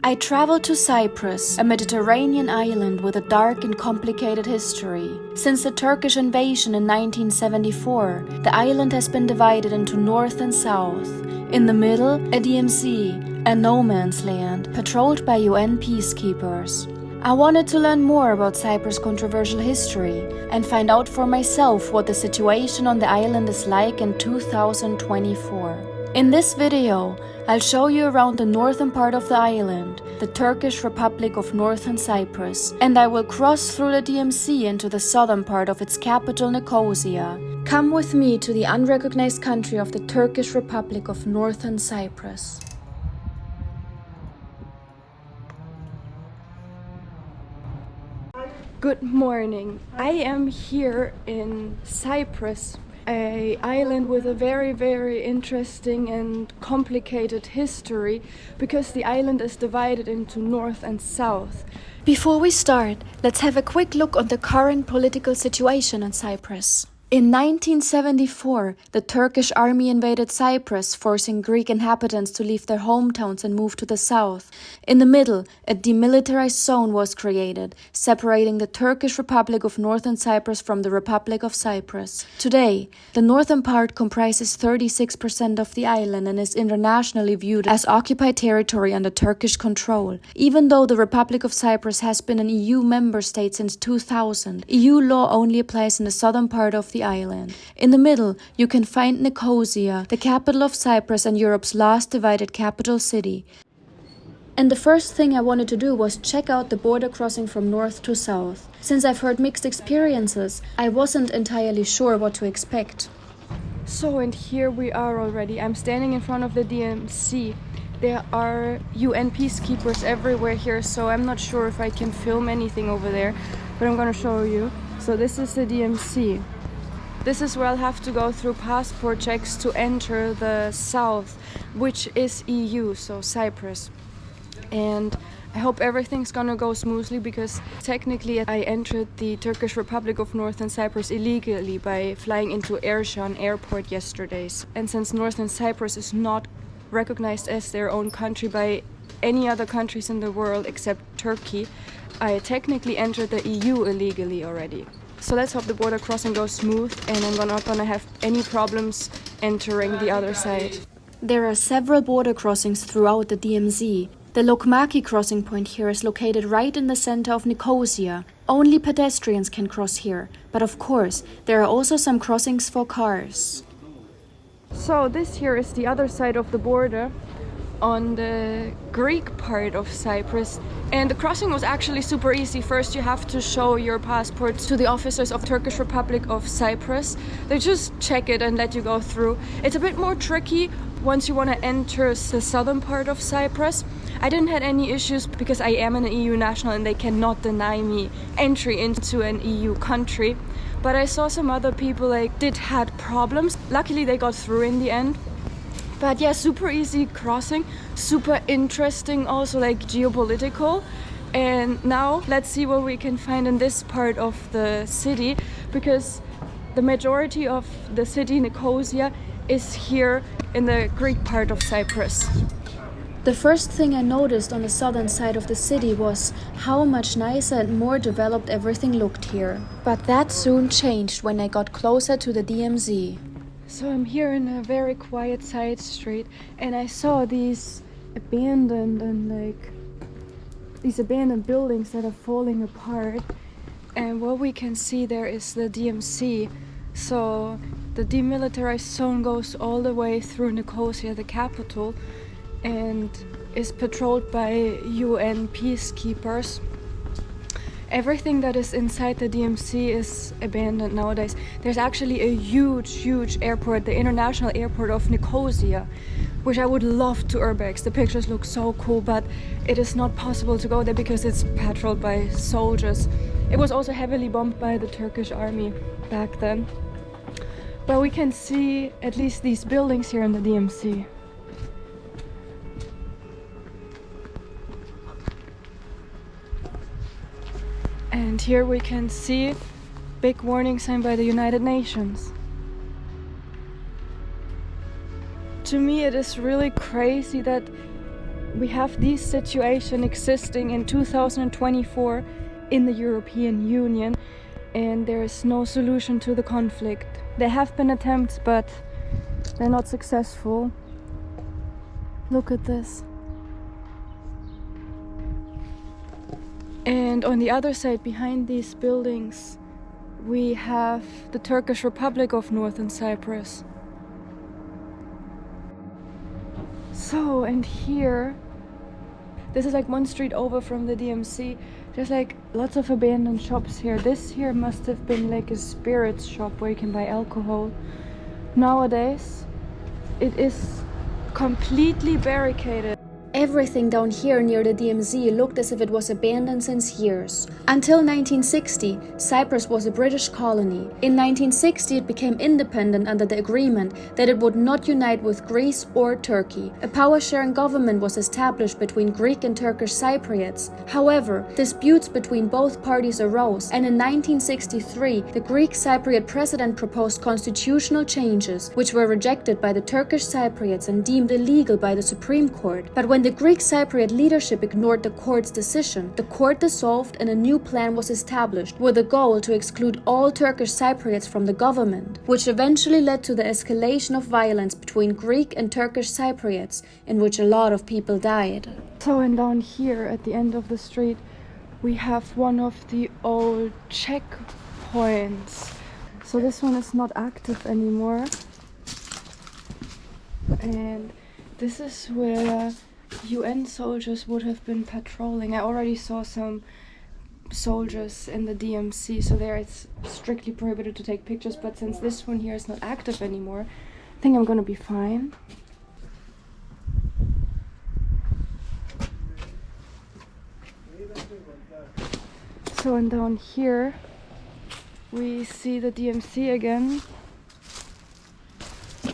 I traveled to Cyprus, a Mediterranean island with a dark and complicated history. Since the Turkish invasion in 1974, the island has been divided into north and south. In the middle, a DMZ, a no man's land, patrolled by UN peacekeepers. I wanted to learn more about Cyprus' controversial history and find out for myself what the situation on the island is like in 2024. In this video, I'll show you around the northern part of the island, the Turkish Republic of Northern Cyprus, and I will cross through the DMZ into the southern part of its capital Nicosia. Come with me to the unrecognized country of the Turkish Republic of Northern Cyprus. Good morning. I am here in Cyprus, an island with a very interesting and complicated history because the island is divided into north and south. Before we start, let's have a quick look on the current political situation in Cyprus. In 1974, the Turkish army invaded Cyprus, forcing Greek inhabitants to leave their hometowns and move to the south. In the middle, a demilitarized zone was created, separating the Turkish Republic of Northern Cyprus from the Republic of Cyprus. Today, the northern part comprises 36% of the island and is internationally viewed as occupied territory under Turkish control. Even though the Republic of Cyprus has been an EU member state since 2000, EU law only applies in the southern part of the island. In the middle, you can find Nicosia, the capital of Cyprus and Europe's last divided capital city. And the first thing I wanted to do was check out the border crossing from north to south. Since I've heard mixed experiences, I wasn't entirely sure what to expect. So, and here we are already. I'm standing in front of the DMZ. There are UN peacekeepers everywhere here, so I'm not sure if I can film anything over there, but I'm gonna show you. So this is the DMZ. This is where I'll have to go through passport checks to enter the south, which is EU, so Cyprus. And I hope everything's gonna go smoothly because technically I entered the Turkish Republic of Northern Cyprus illegally by flying into Ercan airport yesterday. And since Northern Cyprus is not recognized as their own country by any other countries in the world except Turkey, I technically entered the EU illegally already. So let's hope the border crossing goes smooth and I'm not gonna have any problems entering the other side. There are several border crossings throughout the DMZ. The Lokmaki crossing point here is located right in the center of Nicosia. Only pedestrians can cross here, but of course, there are also some crossings for cars. So this here is the other side of the border on the Greek part of Cyprus, and the crossing was actually super easy. First you have to show your passport to the officers of Turkish Republic of Cyprus. They just check it and let you go through. It's a bit more tricky once you want to enter the southern part of Cyprus. I didn't have any issues because I am an EU national and they cannot deny me entry into an EU country. But I saw some other people had problems. Luckily they got through in the end. But yeah, super easy crossing, super interesting, also geopolitical. And now let's see what we can find in this part of the city, because the majority of the city Nicosia is here in the Greek part of Cyprus. The first thing I noticed on the southern side of the city was how much nicer and more developed everything looked here. But that soon changed when I got closer to the DMZ. So I'm here in a very quiet side street and I saw these abandoned buildings that are falling apart, and what we can see there is the DMZ. So the demilitarized zone goes all the way through Nicosia, the capital, and is patrolled by UN peacekeepers. Everything that is inside the DMZ is abandoned nowadays. There's actually a huge airport, the international airport of Nicosia, which I would love to urbex. The pictures look so cool, but it is not possible to go there because it's patrolled by soldiers. It was also heavily bombed by the Turkish army back then. But we can see at least these buildings here in the DMZ. And here we can see big warning sign by the United Nations. To me it is really crazy that we have this situation existing in 2024 in the European Union, and there is no solution to the conflict. There have been attempts, but they're not successful. Look at this. And on the other side, behind these buildings, we have the Turkish Republic of Northern Cyprus. So, and here, this is like one street over from the DMC. There's like lots of abandoned shops here. This here must have been like a spirits shop where you can buy alcohol. Nowadays, it is completely barricaded. Everything down here near the DMZ looked as if it was abandoned since years. Until 1960, Cyprus was a British colony. In 1960, it became independent under the agreement that it would not unite with Greece or Turkey. A power-sharing government was established between Greek and Turkish Cypriots. However, disputes between both parties arose, and in 1963, the Greek Cypriot president proposed constitutional changes, which were rejected by the Turkish Cypriots and deemed illegal by the Supreme Court. But when the Greek Cypriot leadership ignored the court's decision, the court dissolved and a new plan was established with the goal to exclude all Turkish Cypriots from the government, which eventually led to the escalation of violence between Greek and Turkish Cypriots, in which a lot of people died. So, and down here at the end of the street, we have one of the old checkpoints. So this one is not active anymore. And this is where UN soldiers would have been patrolling. I already saw some soldiers in the DMC, so there it's strictly prohibited to take pictures, but since this one here is not active anymore, I think I'm gonna be fine. So, and down here we see the DMC again.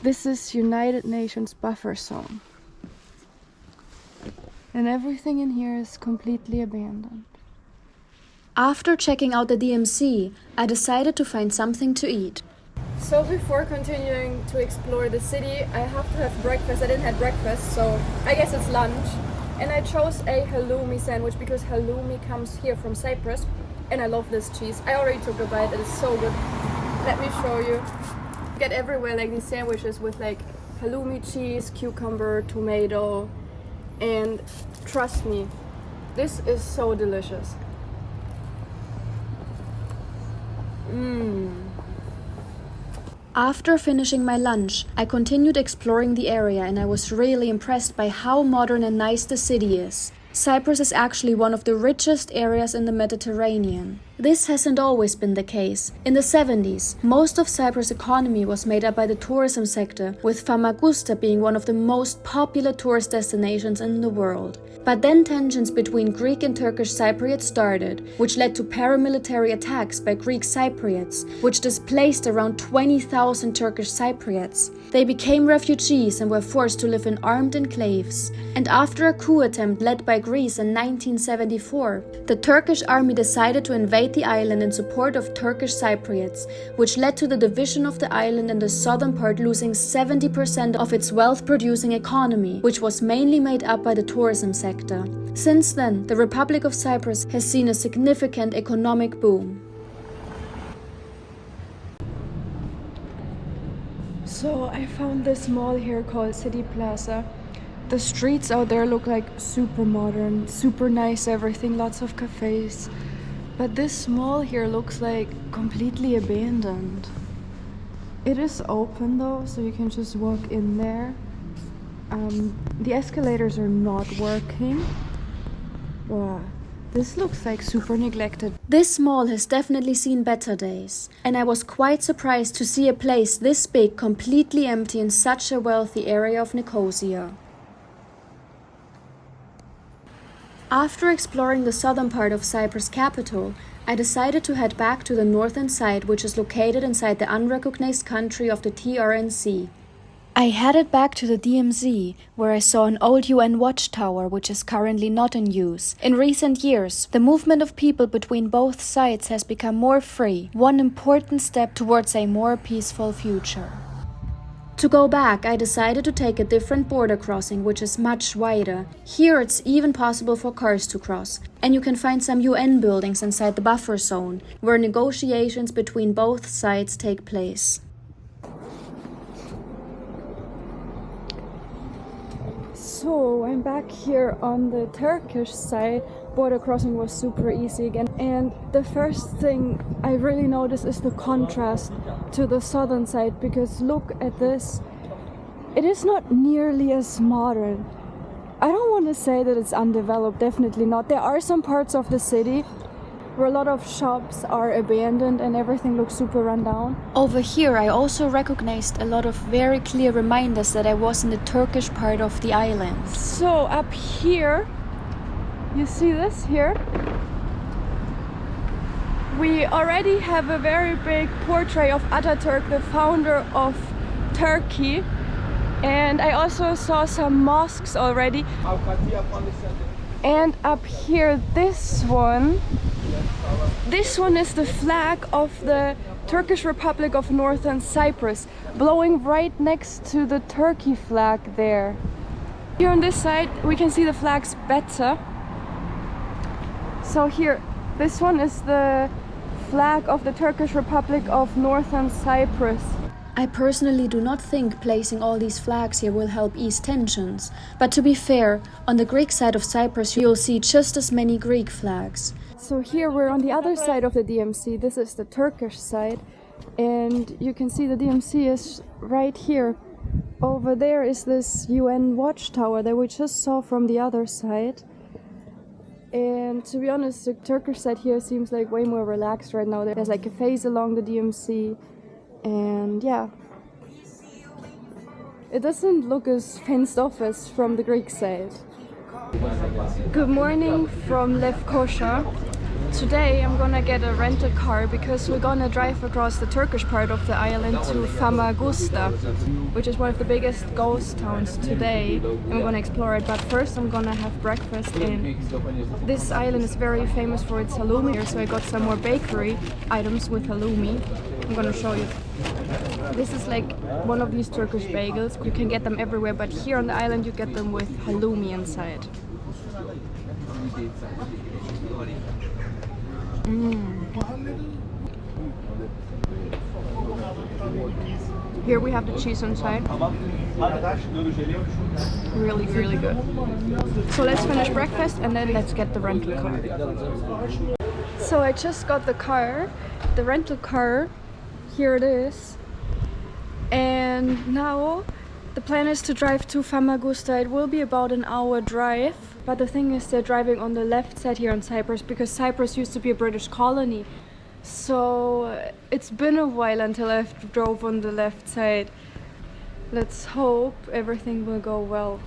This is United Nations buffer zone. And everything in here is completely abandoned. After checking out the DMC, I decided to find something to eat. So before continuing to explore the city, I have to have breakfast. I didn't have breakfast, so I guess it's lunch. And I chose a halloumi sandwich because halloumi comes here from Cyprus. And I love this cheese. I already took a bite, it is so good. Let me show you. You get everywhere like these sandwiches with like halloumi cheese, cucumber, tomato. And trust me, this is so delicious. After finishing my lunch, I continued exploring the area and I was really impressed by how modern and nice the city is. Cyprus is actually one of the richest areas in the Mediterranean. This hasn't always been the case. In the 70s, most of Cyprus' economy was made up by the tourism sector, with Famagusta being one of the most popular tourist destinations in the world. But then tensions between Greek and Turkish Cypriots started, which led to paramilitary attacks by Greek Cypriots, which displaced around 20,000 Turkish Cypriots. They became refugees and were forced to live in armed enclaves. And after a coup attempt led by Greece in 1974, the Turkish army decided to invade the island in support of Turkish Cypriots, which led to the division of the island and the southern part losing 70% of its wealth-producing economy, which was mainly made up by the tourism sector. Since then, the Republic of Cyprus has seen a significant economic boom. So I found this mall here called City Plaza. The streets out there look like super modern, super nice everything, lots of cafes. But this mall here looks like completely abandoned. It is open though, so you can just walk in there. The escalators are not working. Wow, this looks like super neglected. This mall has definitely seen better days, and I was quite surprised to see a place this big completely empty in such a wealthy area of Nicosia. After exploring the southern part of Cyprus capital, I decided to head back to the northern side, which is located inside the unrecognized country of the TRNC. I headed back to the DMZ, where I saw an old UN watchtower which is currently not in use. In recent years, the movement of people between both sides has become more free, one important step towards a more peaceful future. To go back, I decided to take a different border crossing, which is much wider. Here it's even possible for cars to cross, and you can find some UN buildings inside the buffer zone, where negotiations between both sides take place. So I'm back here on the Turkish side. Border crossing was super easy again, and the first thing I really noticed is the contrast to the southern side, because look at this. It is not nearly as modern. I don't want to say that it's undeveloped, definitely not. There are some parts of the city where a lot of shops are abandoned and everything looks super run down. Over here I also recognized a lot of very clear reminders that I was in the Turkish part of the island. So up here, you see this here? We already have a very big portrait of Atatürk, the founder of Turkey. And I also saw some mosques already. And up here, this one is the flag of the Turkish Republic of Northern Cyprus, blowing right next to the Turkey flag there. Here on this side, we can see the flags better. So here, this one is the flag of the Turkish Republic of Northern Cyprus. I personally do not think placing all these flags here will help ease tensions. But to be fair, on the Greek side of Cyprus you'll see just as many Greek flags. So here we're on the other side of the DMC. This is the Turkish side. And you can see the DMC is right here. Over there is this UN watchtower that we just saw from the other side. And to be honest, the Turkish side here seems like way more relaxed right now. There's like cafes along the DMC. And yeah, it doesn't look as fenced off as from the Greek side. Good morning from Lefkoşa. Today I'm gonna get a rental car because we're gonna drive across the Turkish part of the island to Famagusta, which is one of the biggest ghost towns today, and we're gonna explore it. But first I'm gonna have breakfast, and this island is very famous for its halloumi, so I got some more bakery items with halloumi. I'm gonna show you. This is like one of these Turkish bagels. You can get them everywhere, but here on the island you get them with halloumi inside. Here we have the cheese inside. Really, really good. So let's finish breakfast and then let's get the rental car. So I just got the car, the rental car. Here it is. And now the plan is to drive to Famagusta. It will be about an hour drive. But the thing is, they're driving on the left side here on Cyprus because Cyprus used to be a British colony. So it's been a while until I've drove on the left side. Let's hope everything will go well.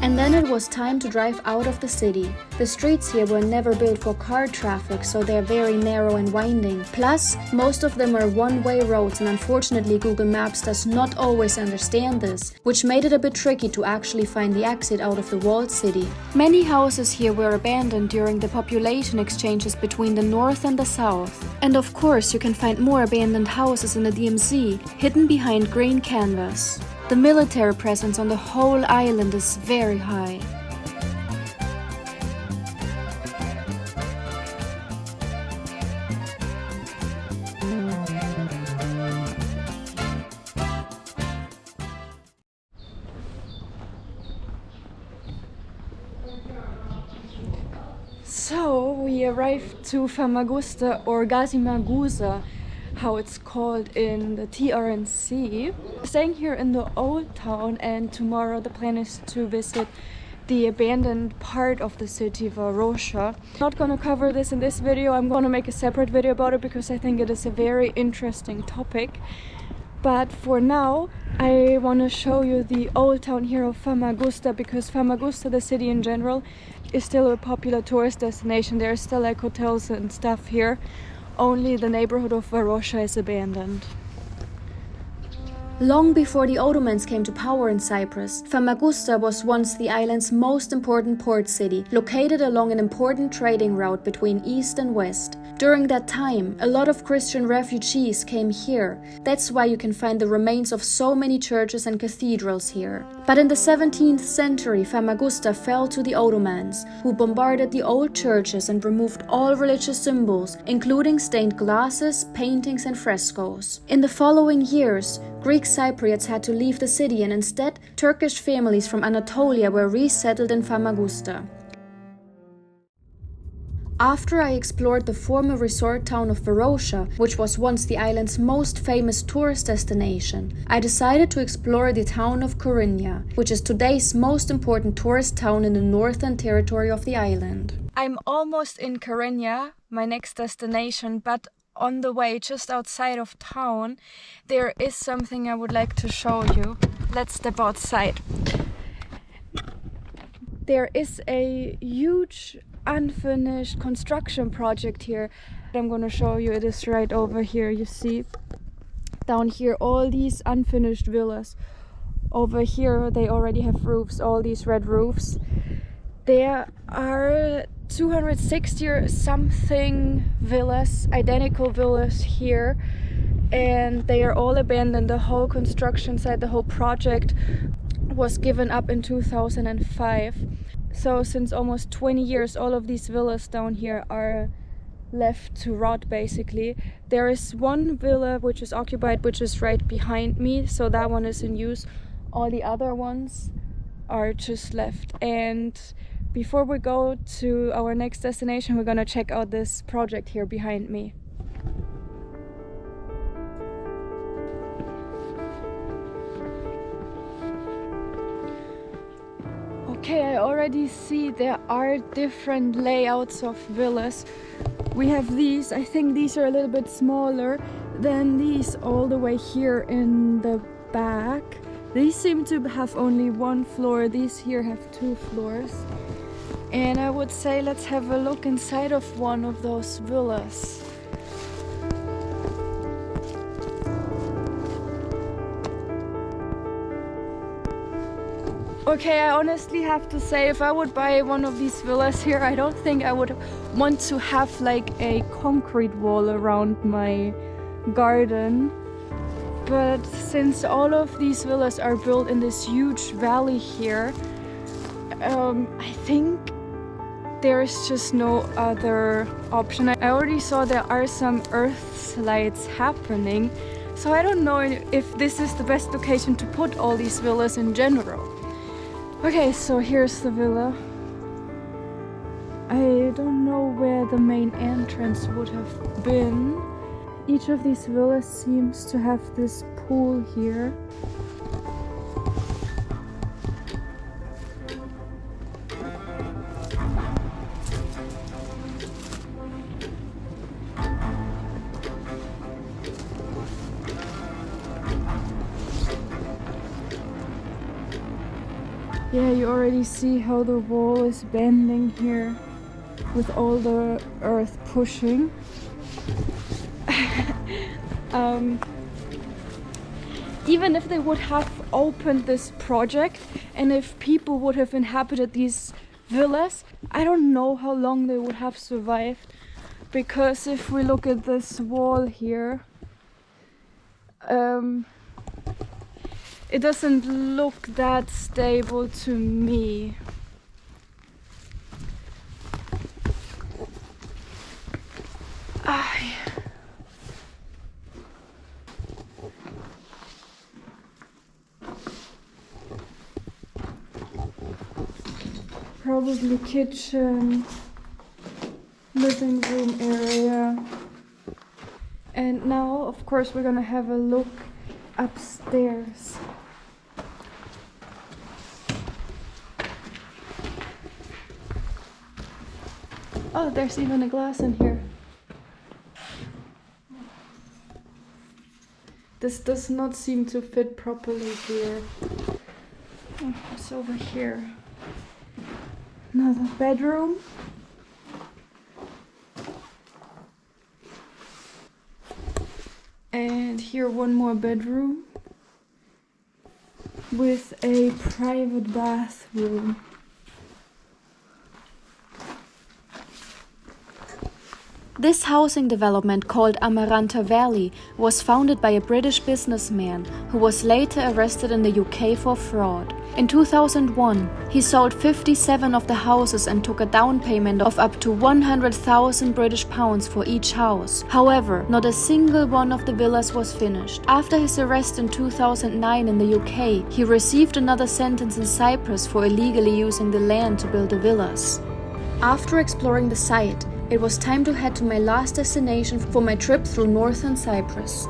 And then it was time to drive out of the city. The streets here were never built for car traffic, so they're very narrow and winding. Plus, most of them are one-way roads, and unfortunately Google Maps does not always understand this, which made it a bit tricky to actually find the exit out of the walled city. Many houses here were abandoned during the population exchanges between the north and the south. And of course, you can find more abandoned houses in the DMC, hidden behind green canvas. The military presence on the whole island is very high. So we arrived to Famagusta, or Gazimagusa, how it's called in the TRNC. We're staying here in the old town, and tomorrow the plan is to visit the abandoned part of the city, Varosha. Not gonna cover this in this video. I'm gonna make a separate video about it because I think it is a very interesting topic. But for now, I want to show you the old town here of Famagusta, because Famagusta, the city in general, is still a popular tourist destination. There are still like hotels and stuff here. Only the neighborhood of Varosha is abandoned. Long before the Ottomans came to power in Cyprus, Famagusta was once the island's most important port city, located along an important trading route between east and west. During that time, a lot of Christian refugees came here. That's why you can find the remains of so many churches and cathedrals here. But in the 17th century, Famagusta fell to the Ottomans, who bombarded the old churches and removed all religious symbols, including stained glasses, paintings, and frescoes. In the following years, Greek Cypriots had to leave the city, and instead, Turkish families from Anatolia were resettled in Famagusta. After I explored the former resort town of Lefkoşa, which was once the island's most famous tourist destination, I decided to explore the town of Kyrenia, which is today's most important tourist town in the northern territory of the island. I'm almost in Kyrenia, my next destination, but on the way, just outside of town, there is something I would like to show you. Let's step outside. There is a huge unfinished construction project here. I'm gonna show you. It is right over here. You see down here all these unfinished villas. Over here they already have roofs, all these red roofs. There are 260 or something villas, identical villas here, and they are all abandoned. The whole construction site, the whole project was given up in 2005. So since almost 20 years, all of these villas down here are left to rot basically. There is one villa which is occupied, which is right behind me, so that one is in use. All the other ones are just left. And before we go to our next destination, we're gonna check out this project here behind me. Okay, I already see there are different layouts of villas. We have these, I think these are a little bit smaller than these all the way here in the back. These seem to have only one floor, these here have two floors. And I would say let's have a look inside of one of those villas. Okay, I honestly have to say, if I would buy one of these villas here, I don't think I would want to have like a concrete wall around my garden. But since all of these villas are built in this huge valley here, I think there is just no other option. I already saw there are some earth slides happening, so I don't know if this is the best location to put all these villas in general. Okay, so here's the villa. I don't know where the main entrance would have been. Each of these villas seems to have this pool here. Yeah, you already see how the wall is bending here with all the earth pushing. Even if they would have opened this project and if people would have inhabited these villas, I don't know how long they would have survived, because if we look at this wall here, it doesn't look that stable to me. Probably kitchen, living room area. And now, of course, we're gonna have a look upstairs. Oh, there's even a glass in here. This does not seem to fit properly here. Oh, what's over here? Another bedroom. And here one more bedroom. with a private bathroom. This housing development, called Amaranta Valley, was founded by a British businessman who was later arrested in the UK for fraud. In 2001, he sold 57 of the houses and took a down payment of up to 100,000 British pounds for each house. However, not a single one of the villas was finished. After his arrest in 2009 in the UK, he received another sentence in Cyprus for illegally using the land to build the villas. After exploring the site, it was time to head to my last destination for my trip through northern Cyprus.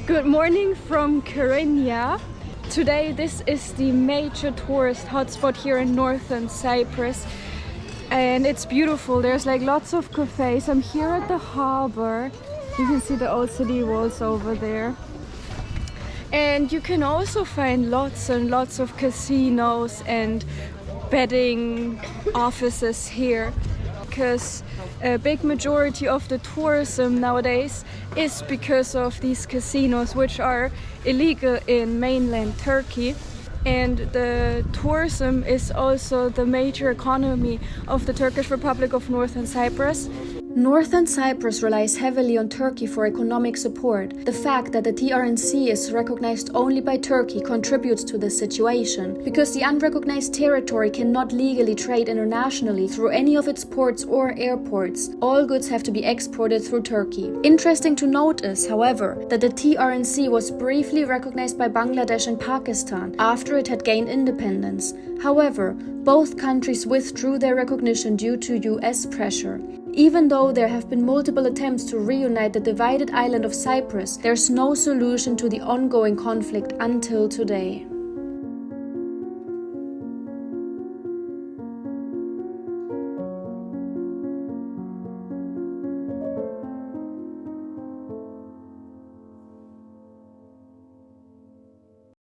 Good morning from Kyrenia. Today this is the major tourist hotspot here in northern Cyprus and it's beautiful. There's like lots of cafes. I'm here at the harbor. You can see the old city walls over there. And you can also find lots and lots of casinos and betting offices here, because a big majority of the tourism nowadays is because of these casinos, which are illegal in mainland Turkey. And the tourism is also the major economy of the Turkish Republic of Northern Cyprus. Northern Cyprus relies heavily on Turkey for economic support. The fact that the TRNC is recognized only by Turkey contributes to this situation, because the unrecognized territory cannot legally trade internationally through any of its ports or airports. All goods have to be exported through Turkey. Interesting to note is, however, that the TRNC was briefly recognized by Bangladesh and Pakistan after it had gained independence. However, both countries withdrew their recognition due to US pressure. Even though there have been multiple attempts to reunite the divided island of Cyprus, there's no solution to the ongoing conflict until today.